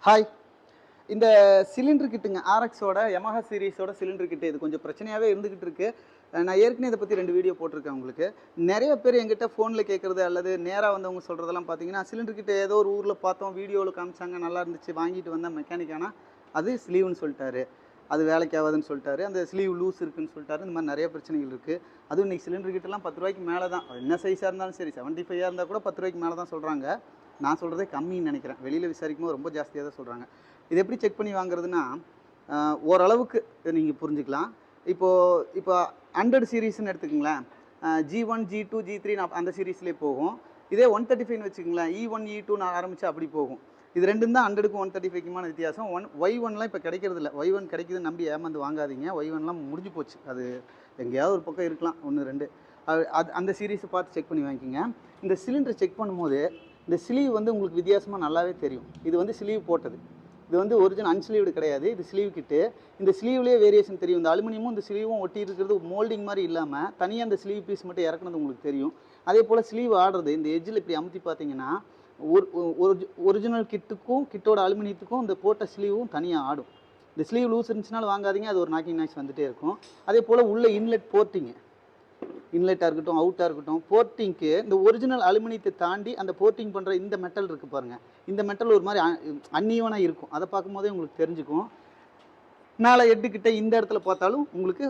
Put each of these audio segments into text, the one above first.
Hi. இந்த cylinder கிட்டுங்க ஆர்எக்ஸோட Yamaha சீரிஸோட cylinder கிட்டு இது கொஞ்சம் பிரச்சனையாகவே இருந்துகிட்டு இருக்கு. நான் ஏற்கனவே இதை பற்றி 2 வீடியோ போட்டிருக்கேன் உங்களுக்கு. நிறைய பேர் எங்கிட்ட ஃபோனில் கேட்குறது அல்லது நேராக வந்தவங்க சொல்கிறதெல்லாம் பார்த்தீங்கன்னா, சிலிண்டர் கிட்ட ஏதோ ஒரு ஊரில் பார்த்தோம், வீடியோவில் காமிச்சாங்க, நல்லா இருந்துச்சு, வாங்கிட்டு வந்தேன், மெக்கானிக் ஆனால் அது ஸ்லீவ்னு சொல்லிட்டாரு, அது வேலைக்கு ஆகாதுன்னு சொல்லிட்டாரு, அந்த ஸ்லீவ் லூஸ் இருக்குன்னு சொல்லிட்டாரு. இந்த மாதிரி நிறைய பிரச்சனைகள் இருக்குது. அதுவும் இன்றைக்கி சிலிண்டர் கிட்டலாம் 10 ரூபாய்க்கு மேலே தான், என்ன சைஸாக இருந்தாலும் சரி, 75 இருந்தால் கூட 10 ரூபாய்க்கு மேலே தான் சொல்கிறாங்க. நான் சொல்கிறதே கம்மின்னு நினைக்கிறேன். வெளியில் விசாரிக்கும் போது ரொம்ப ஜாஸ்தியாக தான் சொல்கிறாங்க. இது எப்படி செக் பண்ணி வாங்குறதுன்னா, ஓரளவுக்கு நீங்கள் புரிஞ்சுக்கலாம். இப்போ 100 சீரீஸ்ன்னு எடுத்துக்கங்களேன். G1 G2 G3 அந்த சீரீஸ்லேயே போகும். இதே 135 வச்சுக்கங்களேன், E1 E2 நான் ஆரம்பித்து அப்படி போகும். இது ரெண்டும் தான் 100க்கும் 135க்குமான வித்தியாசம். Y1லாம் இப்போ கிடைக்கிறதில்ல. Y1 கிடைக்குதுன்னு நம்பி ஏமாந்து வாங்காதீங்க. Y1லாம் முடிஞ்சு போச்சு. அது எங்கேயாவது ஒரு பக்கம் இருக்கலாம், 1 2. அது அந்த சீரீஸை பார்த்து செக் பண்ணி வாங்கிக்கோங்க. இந்த சிலிண்டரை செக் பண்ணும்போது இந்த ஸ்லீவ் வந்து உங்களுக்கு வித்தியாசமாக நல்லாவே தெரியும். இது வந்து ஸ்லீவ் போட்டது, இது வந்து ஒரிஜினல் அன்ஸ்லீவ்டு கிடையாது, இது ஸ்லீவ் கிட்டு. இந்த ஸ்லீவ்லேயே வேரியேஷன் தெரியும். இந்த அலுமினியமும் இந்த ஸ்லீவும் ஒட்டி இருக்கிறது மோல்டிங் மாதிரி இல்லாமல் தனியாக அந்த ஸ்லீவ் பீஸ் மட்டும் இறக்குனது உங்களுக்கு தெரியும். அதே போல் ஸ்லீவ் ஆடுறது இந்த எட்ஜில் இப்படி அமுத்தி பார்த்தீங்கன்னா ஒரிஜினல் கிட்டுக்கும் கிட்டோட அலுமினியத்துக்கும் இந்த போட்ட ஸ்லீவும் தனியாக ஆடும். இந்த ஸ்லீவ் லூஸ் இருந்துச்சுனாலும் வாங்காதீங்க, அது ஒரு நாக்கிங் நாய்ஸ் வந்துகிட்டே இருக்கும். அதே போல் உள்ள இன்லெட் போர்ட்டிங்க, இன்லெட்டாக இருக்கட்டும் அவுட்டாக இருக்கட்டும், போர்ட்டிங்க்கு இந்த ஒரிஜினல் அலுமினியத்தை தாண்டி அந்த போர்ட்டிங் பண்ணுற இந்த மெட்டல் இருக்குது பாருங்கள், இந்த மெட்டல் ஒரு மாதிரி அன்னியவனாக இருக்கும். அதை பார்க்கும்போதே உங்களுக்கு தெரிஞ்சுக்கும். மேலே எட்டுக்கிட்ட இந்த இடத்துல பார்த்தாலும் உங்களுக்கு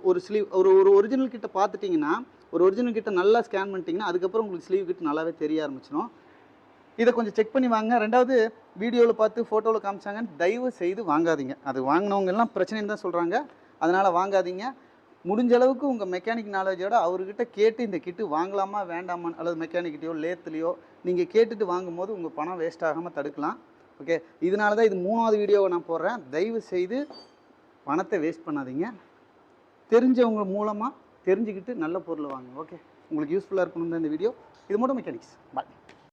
ஒரு ஸ்லீவ் ஒரு ஒரிஜினல் கிட்ட பார்த்துட்டிங்கன்னா, ஒரு ஒரிஜினல் கிட்ட நல்லா ஸ்கேன் பண்ணிட்டீங்கன்னா அதுக்கப்புறம் உங்களுக்கு ஸ்லீவ் கிட்ட நல்லாவே தெரிய ஆரம்பிச்சிடும். இதை கொஞ்சம் செக் பண்ணி வாங்க. ரெண்டாவது, வீடியோவில் பார்த்து ஃபோட்டோவில் காமிச்சாங்கன்னு தயவு செய்து வாங்காதீங்க. அது வாங்கினவங்க எல்லாம் பிரச்சனைன்னு தான் சொல்கிறாங்க. அதனால் வாங்காதீங்க. முடிஞ்ச அளவுக்கு உங்கள் மெக்கானிக் நாலேஜோட அவர்கிட்ட கேட்டு இந்த கிட்டு வாங்கலாமா வேண்டாமான்னு, அல்லது மெக்கானிக்கிட்டையோ லேத்துலையோ நீங்கள் கேட்டுட்டு வாங்கும்போது உங்கள் பணம் வேஸ்ட் ஆகாமல் தடுக்கலாம். ஓகே, இதனால தான் இது 3வது வீடியோவை நான் போடுறேன். தயவு செய்து பணத்தை வேஸ்ட் பண்ணாதீங்க. தெரிஞ்சவங்க மூலமாக தெரிஞ்சுக்கிட்டு நல்ல பொருள் வாங்க. ஓகே, உங்களுக்கு யூஸ்ஃபுல்லாக இருக்கணும் தான் இந்த வீடியோ. இது மட்டும் மெக்கானிக்ஸ். பாய்.